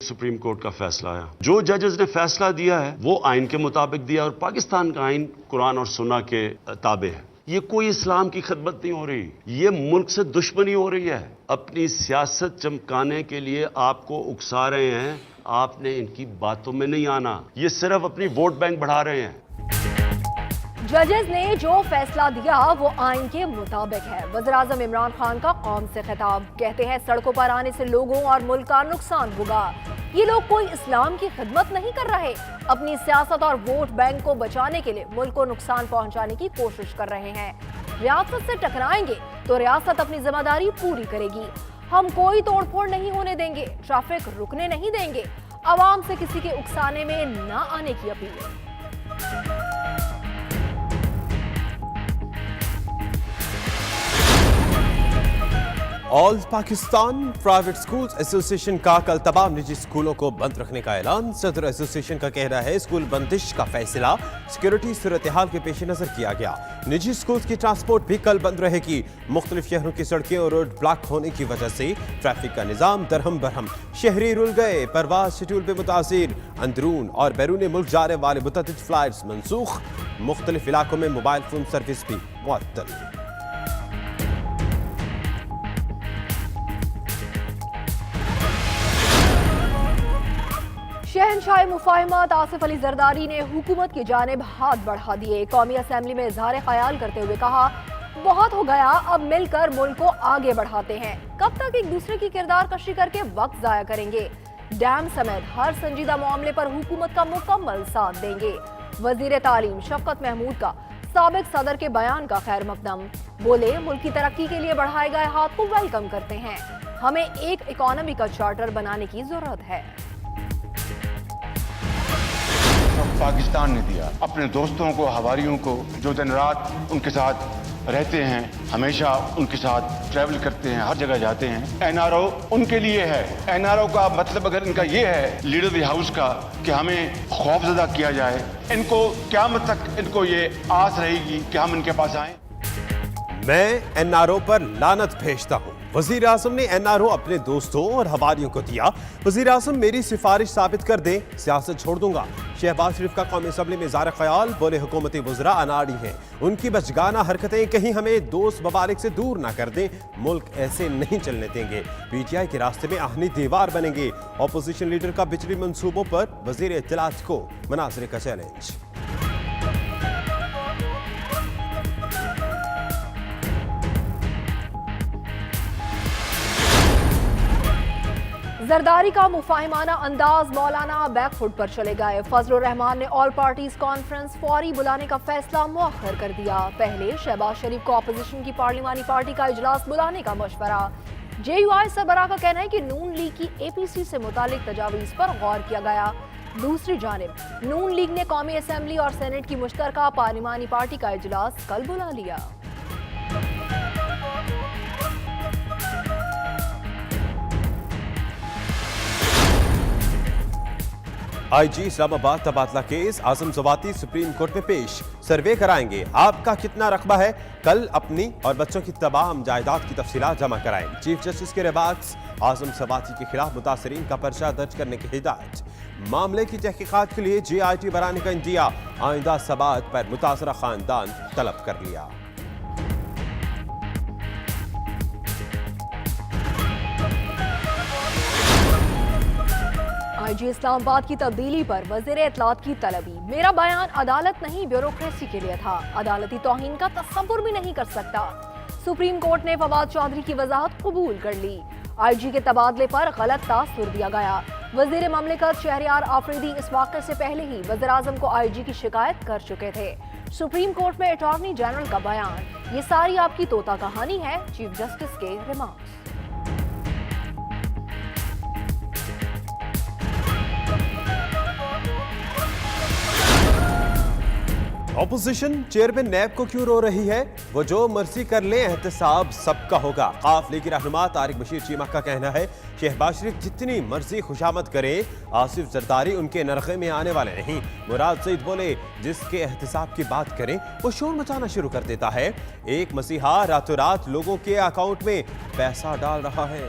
Supreme court का फैसला आया। जो जजेस ने फैसला दिया है वो आइन के मुताबिक दिया और पाकिस्तान का आइन कुरान और सुन्ना के ताबे है। ये कोई इस्लाम की खिदमत नहीं हो रही, ये मुल्क से दुश्मनी हो रही है। अपनी सियासत चमकाने के लिए आपको उकसा रहे हैं, आपने इनकी बातों में नहीं आना। ये सिर्फ अपनी वोट बैंक बढ़ा रहे हैं। जजेस ने जो फैसला दिया वो आइन के मुताबिक है। वज़ीर-ए-आज़म इमरान खान का कौम से खिताब, कहते हैं सड़कों पर आने से लोगों और मुल्क का नुकसान होगा। ये लोग कोई इस्लाम की खिदमत नहीं कर रहे, अपनी सियासत और वोट बैंक को बचाने के लिए मुल्क को नुकसान पहुंचाने की कोशिश कर रहे हैं। रियासत से टकराएंगे तो रियासत अपनी जिम्मेदारी पूरी करेगी। हम कोई तोड़फोड़ नहीं होने देंगे, ट्रैफिक रुकने नहीं देंगे। आवाम से किसी के उकसाने में न आने की appeal. All Pakistan private schools association का कल तमाम निजी स्कूलों को बंद रखने का ऐलान। सदर एसोसिएशन का कहना है स्कूल बंदिश का फैसला सिक्योरिटी सूरत हाल के पेश नजर किया गया। निजी स्कूल्स की ट्रांसपोर्ट भी कल बंद रहेगी। मुख्तलिफ शहरों की सड़कें और रोड ब्लॉक होने की वजह से ट्रैफिक का निजाम दरहम बरहम। शहरी रुल गए, परवाज शेड्यूल पे मुतासिर, अंदरून और बैरून मुल्क जाने वाले मुतअद्दिद फ्लाइट्स मनसूख। मुख्तलिफ इलाकों में मोबाइल फोन सर्विस भी मुअत्तल। शहंशाह मुफाहिमत आसिफ अली जरदारी ने हुकूमत की जानिब हाथ बढ़ा दिए। कौमी असम्बली में इजहार ख्याल करते हुए कहा, बहुत हो गया, अब मिलकर मुल्क को आगे बढ़ाते हैं। कब तक एक दूसरे की किरदार कशी करके वक्त जाया करेंगे? डैम समेत हर संजीदा मामले पर हुकूमत का मुकम्मल साथ देंगे। वजीर तालीम शफकत महमूद का साबिक सदर के बयान का खैर मकदम, बोले मुल्क की तरक्की के लिए बढ़ाए गए हाथ को वेलकम करते हैं। हमें एक इकोनॉमी का चार्टर बनाने की जरूरत है। पाकिस्तान ने दिया अपने दोस्तों को, हवारियों को, जो दिन रात उनके साथ रहते हैं, हमेशा उनके साथ ट्रैवल करते हैं, हर जगह जाते हैं। एनआरओ उनके लिए है। एनआरओ का मतलब अगर इनका ये है लीडर द हाउस का कि हमें खौफजदा किया जाए, इनको क़यामत तक इनको ये आस रहेगी कि हम इनके पास आए। मैं एनआरओ पर लानत भेजता हूँ। वजीर आज़म ने एनआरओ अपने दोस्तों और हवारियों को दिया। वजीर आज़म मेरी सिफारिश साबित कर दें, सियासत छोड़ दूंगा। शहबाज शरीफ का कौमी असम्बली में इज़हार ख्याल, बोले हुकूमती वज़रा अनाड़ी हैं, उनकी बचगाना हरकतें कहीं हमें दोस्त ममालिक से दूर ना कर दें। मुल्क ऐसे नहीं चलने देंगे, पीटीआई के रास्ते में आहनी दीवार बनेंगे। अपोजिशन लीडर का बिजली मंसूबों पर वजीर इत्तलात को मनाजरे का चैलेंज। जरदारी का मुफाहिमाना अंदाज मौलाना बैकफुट पर चले गए। फजलुर रहमान ने ऑल पार्टीज कॉन्फ्रेंस फौरी बुलाने का फैसला मुअख्खर कर दिया। पहले शहबाज शरीफ को अपोजिशन की पार्लिमानी पार्टी का इजलास बुलाने का मशवरा। जेयूआई सरबराह का कहना है कि नून लीग की एपीसी से मुतालिक तजावीज पर गौर किया गया। दूसरी जानिब नून लीग ने कौमी असम्बली और सेनेट की मुश्तरका पार्लिमानी पार्टी का इजलास कल बुला लिया। आईजी इस्लामाबाद तबादला केस आजम जवाती सुप्रीम कोर्ट में पेश। सर्वे कराएंगे, आपका कितना रकबा है, कल अपनी और बच्चों की तमाम जायदाद की तफसीलात जमा कराएं। चीफ जस्टिस के रिमार्क्स, आजम जवाती के खिलाफ मुतासरीन का पर्चा दर्ज करने की हिदायत। मामले की तहकीकात के लिए JIT बनाने का इंदिया, आइंदा समाअत पर मुतासरा खानदान तलब कर लिया। आईजी इस्लामाबाद की तब्दीली पर वज़ीर इत्तलात की तलबी, मेरा बयान अदालत नहीं ब्यूरोक्रेसी के लिए था, अदालती तौहीन का तसव्वुर भी नहीं कर सकता। सुप्रीम कोर्ट ने फवाद चौधरी की वजाहत कबूल कर ली। आईजी के तबादले पर गलत तासुर दिया गया। वजीर ममलिकत शहरियार आफरीदी इस वाक़े से पहले ही वज़ीर आज़म को आईजी की शिकायत कर चुके थे। सुप्रीम कोर्ट में अटॉर्नी जनरल का बयान, ये सारी आपकी तोता कहानी है। चीफ जस्टिस के रिमार्क्स। ऑपोजिशन चेयरमैन नैब को क्यों रो रही है? वो जो मर्जी कर ले, एहतसाब सबका होगा। काफ लीगी रहनुमा तारिक बशीर चीमा का कहना है शहबाज शरीफ जितनी मर्जी खुशामद करे, आसिफ जरदारी उनके नरखे में आने वाले नहीं। मुराद सईद बोले जिसके एहतसाब की बात करें वो शोर मचाना शुरू कर देता है। एक मसीहा रातों रात लोगों के अकाउंट में पैसा डाल रहा है।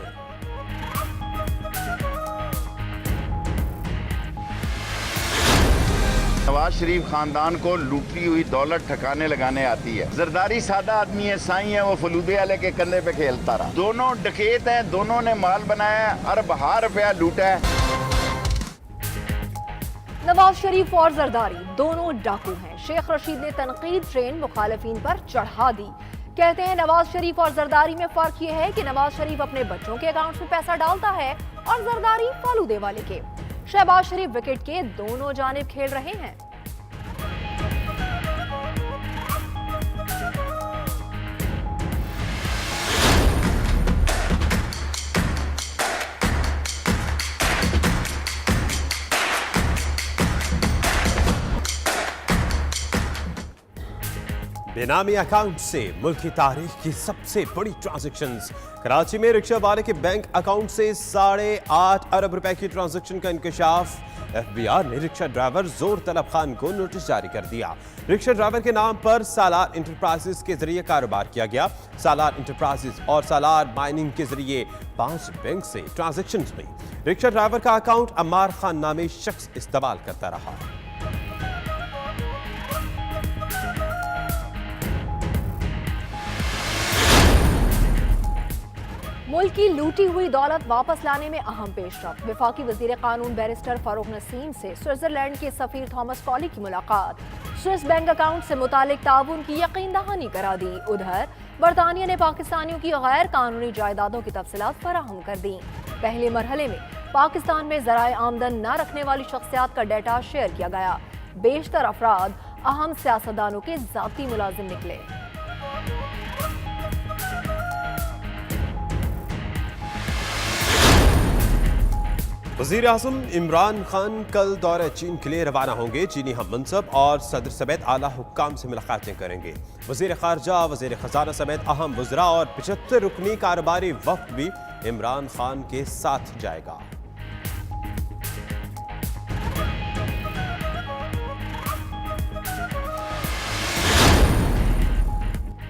नवाज शरीफ खानदान को लूटी हुई दौलत ठिकाने लगाने आती है। जरदारी सादा आदमी है, साईं है, वो फलूदे वाले के कंधे पे खेलता रहा। दोनों डकैत हैं, दोनों ने माल बनाया, अरब रुपया लूटा है। नवाज शरीफ और जरदारी दोनों डाकू हैं। शेख रशीद ने तनकीद ट्रेन मुखालिफिन पर चढ़ा दी। कहते हैं नवाज शरीफ और जरदारी में फर्क यह है कि नवाज शरीफ अपने बच्चों के अकाउंट में पैसा डालता है और जरदारी फालूदे वाले के। शहबाज शरीफ विकेट के दोनों जानिब खेल रहे हैं। बेनामी अकाउंट से मुल्क की तारीख की सबसे बड़ी ट्रांजैक्शंस। कराची में रिक्शा वाले के बैंक अकाउंट से 8.5 अरब रुपए की ट्रांजैक्शन का इंकशाफ। एफबीआर ने रिक्शा ड्राइवर जोर तलब खान को नोटिस जारी कर दिया। रिक्शा ड्राइवर के नाम पर सालार इंटरप्राइजेस के जरिए कारोबार किया गया। सालार इंटरप्राइजेस और सालार माइनिंग के जरिए 5 बैंक से ट्रांजैक्शन हुई। रिक्शा ड्राइवर का अकाउंट अम्मार खान नामी शख्स इस्तेमाल करता रहा। मुल्क की लूटी हुई दौलत वापस लाने में अहम पेशरफ्त। वफाकी वजीर कानून बैरिस्टर फारूक नसीम से स्विट्जरलैंड के सफीर थॉमस कॉली की मुलाकात। स्विस बैंक अकाउंट से मुतालिक ताउन की यकीन दहानी करा दी। उधर बरतानिया ने पाकिस्तानियों की गैर कानूनी जायदादों की तफसीलात फराहम कर दी। पहले मरहले में पाकिस्तान में ज़राए आमदन न रखने वाली शख्सियात का डेटा शेयर किया गया। बेशतर अफराद अहम सियासतदानों के ज़ाती मुलाजिम निकले। वज़ीर आज़म इमरान खान कल दौरे चीन के लिए रवाना होंगे। चीनी हम मनसब और सदर समेत आला हुक्काम से मुलाकातें करेंगे। वज़ीर ख़ारजा, वज़ीर ख़जाना समेत अहम वज़रा और 75 रुकनी कारोबारी वफ़द भी इमरान खान के साथ जाएगा।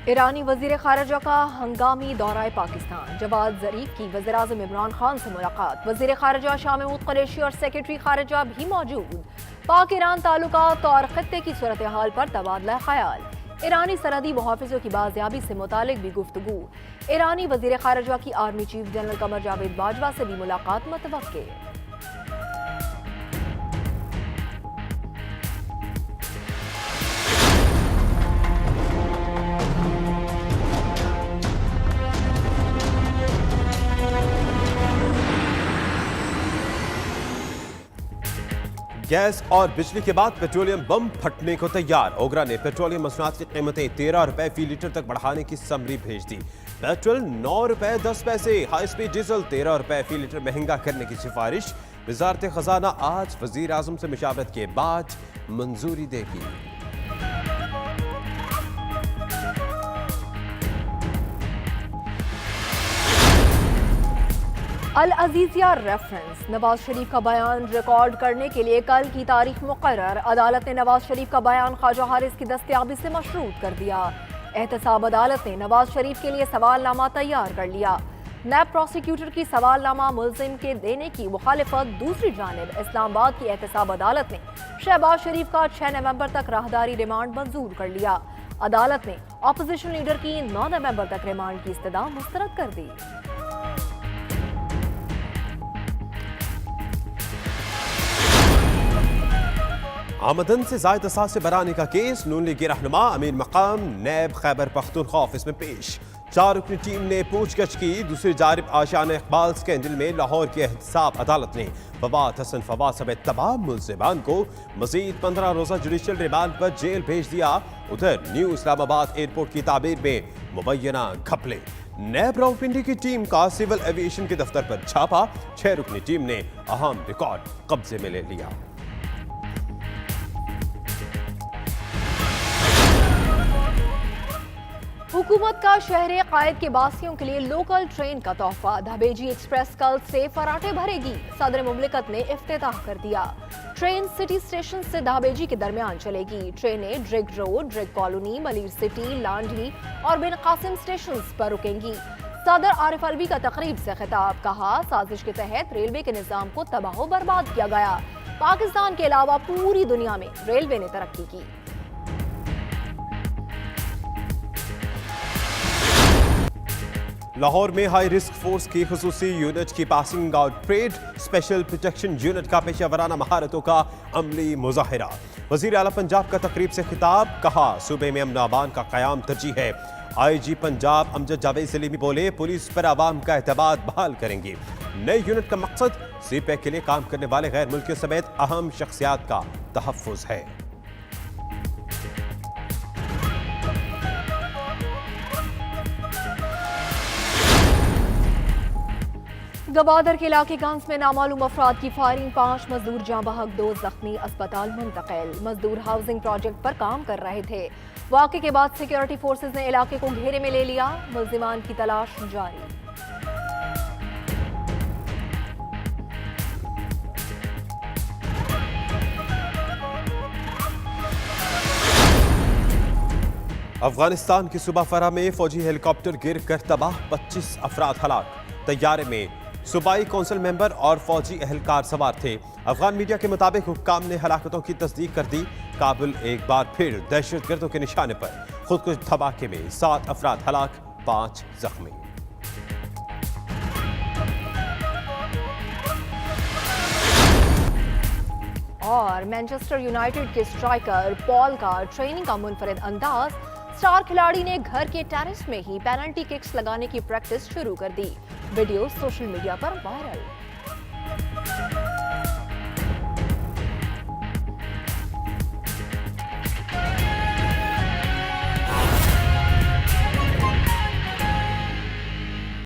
ईरानी वजीर खारजा का हंगामी दौरा पाकिस्तान। जवाद ज़रीफ की वज़ीर आज़म इमरान खान से मुलाकात। वज़ीर खारजा शाह महमूद कुरैशी और सेक्रेटरी खारजा भी मौजूद। पाक ईरान ताल्लुकात और खत्ते की सूरत हाल पर तबादला ख्याल। ईरानी सरहदी मुहाफ़िज़ों की बाज़याबी से मुतालिक भी गुफ्तगू। ईरानी वज़ीर खारजा की army chief general Qamar Javed Bajwa से भी मुलाकात मुतवक्के। गैस और बिजली के बाद पेट्रोलियम बम फटने को तैयार। ओगरा ने पेट्रोलियम मसनूआत की कीमतें 13 रुपए फी लीटर तक बढ़ाने की समरी भेज दी। पेट्रोल 9 रुपए 10 पैसे, हाई स्पीड डीजल 13 रुपए फी लीटर महंगा करने की सिफारिश। वजारत खजाना आज वजीर आजम से मुशावरत के बाद मंजूरी देगी। अल अजीजिया रेफरेंस। नवाज शरीफ का बयान रिकॉर्ड करने के लिए कल की तारीख मुकर्रर। अदालत ने नवाज शरीफ का बयान ख्वाजा हारिस की दस्तयाबी से मशरूत कर दिया। एहतसाब अदालत ने नवाज शरीफ के लिए सवालनामा तैयार कर लिया। नैब प्रोसिक्यूटर की सवालनामा मुल्जिम के देने की मुखालिफत। दूसरी जानिब इस्लामाबाद की एहतसाब अदालत ने शहबाज शरीफ का 6 नवंबर तक राहदारी रिमांड मंजूर कर लिया। अदालत ने अपोजिशन लीडर की 9 नवंबर तक रिमांड की इस्तदा मुस्तरद कर दी। आमदन से जायद असासे बनाने का केस। नून लीगी रहनुमा अमीन मकाम नैब खैबर पख्तूनख्वा ऑफिस में पेश। 4 रुकनी टीम ने पूछगछ की। दूसरी जानिब आशान इकबाल स्कैंडल में लाहौर की एहतसाब अदालत ने फवाद हसन फवाद समेत तमाम मुल्जिमान को मजीद 15 रोजा जुडिशल रिमांड पर जेल भेज दिया। उधर न्यू इस्लामाबाद एयरपोर्ट की तामीर में मुबैना घपले। नैब रावलपिंडी की टीम का सिविल एविएशन के दफ्तर पर छापा। 6 रुकनी टीम ने अहम रिकॉर्ड कब्जे में ले लिया। हुकूमत का शहर कायद के बासियों के लिए लोकल ट्रेन का तोहफा। धाबेजी एक्सप्रेस कल से फराटे भरेगी। सदर मुमलिकत ने इफ्तिताह कर दिया। ट्रेन सिटी स्टेशन से धाबेजी के दरमियान चलेगी। ट्रेनें Drigh road, Drigh colony, Malir city, Landhi और बिन कासिम स्टेशन पर रुकेंगी। सदर आरिफ अलवी का तकरीब से खिताब। कहा साजिश के तहत रेलवे के निजाम को तबाह बर्बाद किया गया। पाकिस्तान के अलावा पूरी दुनिया में रेलवे ने तरक्की की। लाहौर में हाई रिस्क फोर्स की खुसूसी यूनिट की passing out parade, special protection unit का पेशेवराना महारतों का अमली मुजाहिरा। वजीर आला पंजाब का तकरीब से खिताब, कहा सूबे में अमन अमान का कयाम तरजीह है। IG पंजाब अमजद जावेद सलीमी बोले, पुलिस पर आवाम का एतमाद बहाल करेंगे। नई यूनिट का मकसद CPEC के लिए काम करने वाले गैर मुल्कियों समेत अहम शख्सियात का तहफ्फुज है। गवादर के इलाके गंज में नामालूम अफराद की फायरिंग, 5 मजदूर जाँ बहक, 2 जख्मी, अस्पताल मुंतकिल। मजदूर हाउसिंग प्रोजेक्ट पर काम कर रहे थे। वाक़े के बाद सिक्योरिटी फोर्सेज ने इलाके को घेरे में ले लिया। मुल्जिमान की तलाश जारी। अफगानिस्तान की सूबा फरा में फौजी हेलीकॉप्टर गिर कर तबाह, 25 अफराद हलाक। तैयारे में सूबाई कौंसिल मेंबर और फौजी एहलकार सवार थे। अफगान मीडिया के मुताबिक हुक्काम ने हलाकतों की तस्दीक कर दी। काबुल एक बार फिर दहशतगर्दों के निशाने पर। खुदकुश धमाके में 7 अफराद हलाक, 5 जख्मी। और मैनचेस्टर यूनाइटेड के स्ट्राइकर पॉल का ट्रेनिंग का मुनफरिद अंदाज। स्टार खिलाड़ी ने घर के टेरेस में ही पेनल्टी किक्स लगाने की प्रैक्टिस शुरू कर दी। वीडियो सोशल मीडिया पर वायरल।